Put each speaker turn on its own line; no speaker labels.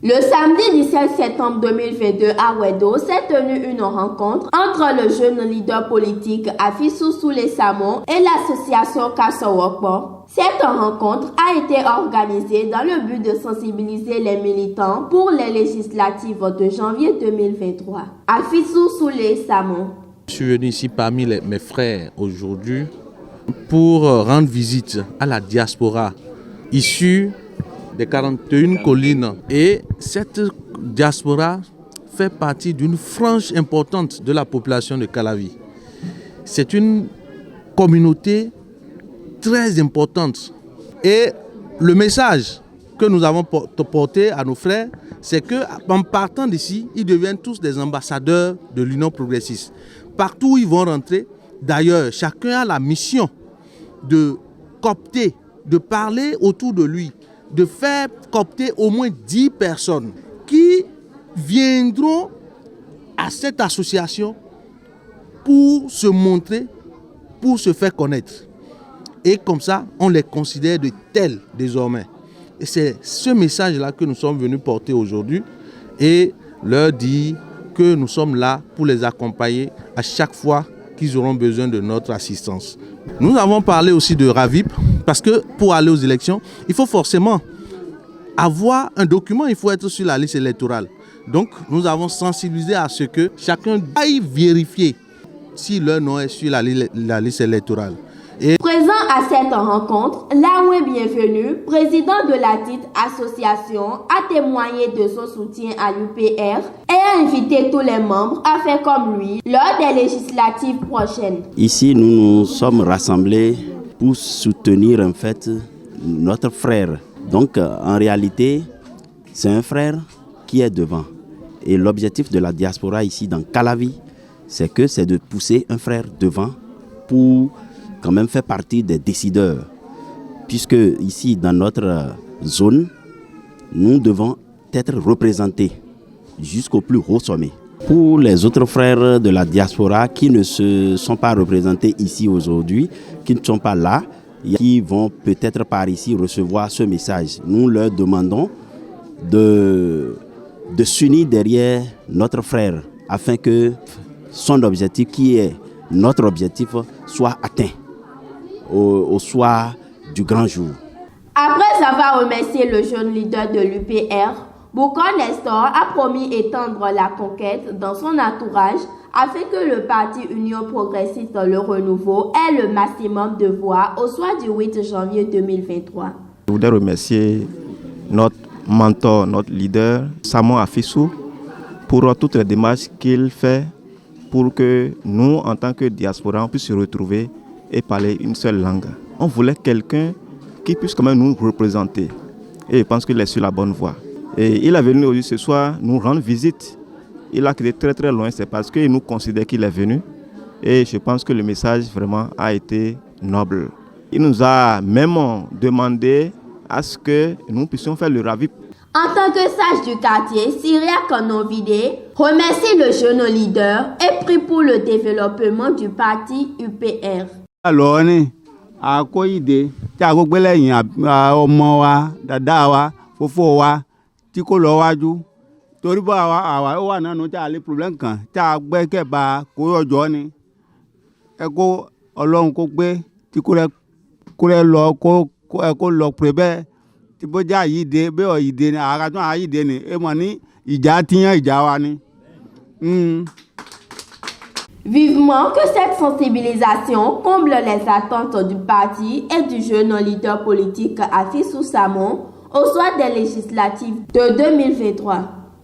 Le samedi 17 septembre 2022 à Wedo s'est tenue une rencontre entre le jeune leader politique Afisou Soulé Samon et l'association Kassawokbo. Cette rencontre a été organisée dans le but de sensibiliser les militants pour les législatives de janvier 2023. Afisou Soulé Samon.
Je suis venu ici parmi mes frères aujourd'hui pour rendre visite à la diaspora issue des 41 collines. Et cette diaspora fait partie d'une frange importante de la population de Calavi. C'est une communauté très importante. Et le message que nous avons porté à nos frères, c'est qu'en partant d'ici, ils deviennent tous des ambassadeurs de l'Union progressiste. Partout où ils vont rentrer, d'ailleurs, chacun a la mission de coopter, de parler autour de lui, de faire coopter au moins 10 personnes qui viendront à cette association pour se montrer, pour se faire connaître. Et comme ça, on les considère de tels désormais. Et c'est ce message-là que nous sommes venus porter aujourd'hui et leur dire que nous sommes là pour les accompagner à chaque fois qu'ils auront besoin de notre assistance. Nous avons parlé aussi de RAVIP parce que pour aller aux élections, il faut forcément avoir un document, il faut être sur la liste électorale. Donc nous avons sensibilisé à ce que chacun aille vérifier si leur nom est sur la liste électorale. Et
présent à cette rencontre, Laoué Bienvenu, président de la dite association, a témoigné de son soutien à l'UPR et a invité tous les membres à faire comme lui lors des législatives prochaines.
Ici, nous nous sommes rassemblés pour soutenir en fait notre frère. Donc en réalité, c'est un frère qui est devant. Et l'objectif de la diaspora ici dans Calavi, c'est de pousser un frère devant pour quand même faire partie des décideurs. Puisque ici, dans notre zone, nous devons être représentés jusqu'au plus haut sommet. Pour les autres frères de la diaspora qui ne se sont pas représentés ici aujourd'hui, qui ne sont pas là, qui vont peut-être par ici recevoir ce message, nous leur demandons de s'unir derrière notre frère afin que son objectif, qui est notre objectif, soit atteint au soir du grand jour.
Après avoir remercié le jeune leader de l'UPR, Boucon Nestor a promis étendre la conquête dans son entourage afin que le parti Union progressiste Le Renouveau ait le maximum de voix au soir du 8 janvier 2023.
Je voudrais remercier notre mentor, notre leader, Samon Afisou, pour toutes les démarches qu'il fait pour que nous, en tant que diaspora, on puisse se retrouver et parler une seule langue. On voulait quelqu'un qui puisse quand même nous représenter. Et je pense qu'il est sur la bonne voie. Et il est venu aujourd'hui ce soir nous rendre visite. Il a quitté très très loin, c'est parce qu'il nous considère qu'il est venu. Et je pense que le message vraiment a été noble. Il nous a même demandé à ce que nous puissions faire le RAVIP.
En tant que sage du quartier, Syriac Novidé remercie le jeune leader et prie pour le développement du parti UPR.
Alors, a ko ide tí a ko gbé lẹ́yìn ọmọ wa dada wa fofo wa tí kò lọ wájú torí bá àwa ó wà nánú tí a lè problem kan tí a gbé kẹba kó yọjọ ni ẹ kó Ọlọ́run kó gbé tí kó rẹ lọ kó lọ pè bẹ́ẹ̀ tí bó jẹ́ àyíde bẹ́ẹ̀ ọ̀yíde ni àrà tó àyíde ni ẹ mọ̀ ní ìjà tíyàn ìjà wa ni.
Vivement que cette sensibilisation comble les attentes du parti et du jeune leader politique Afisou Samon au soir des législatives de 2023.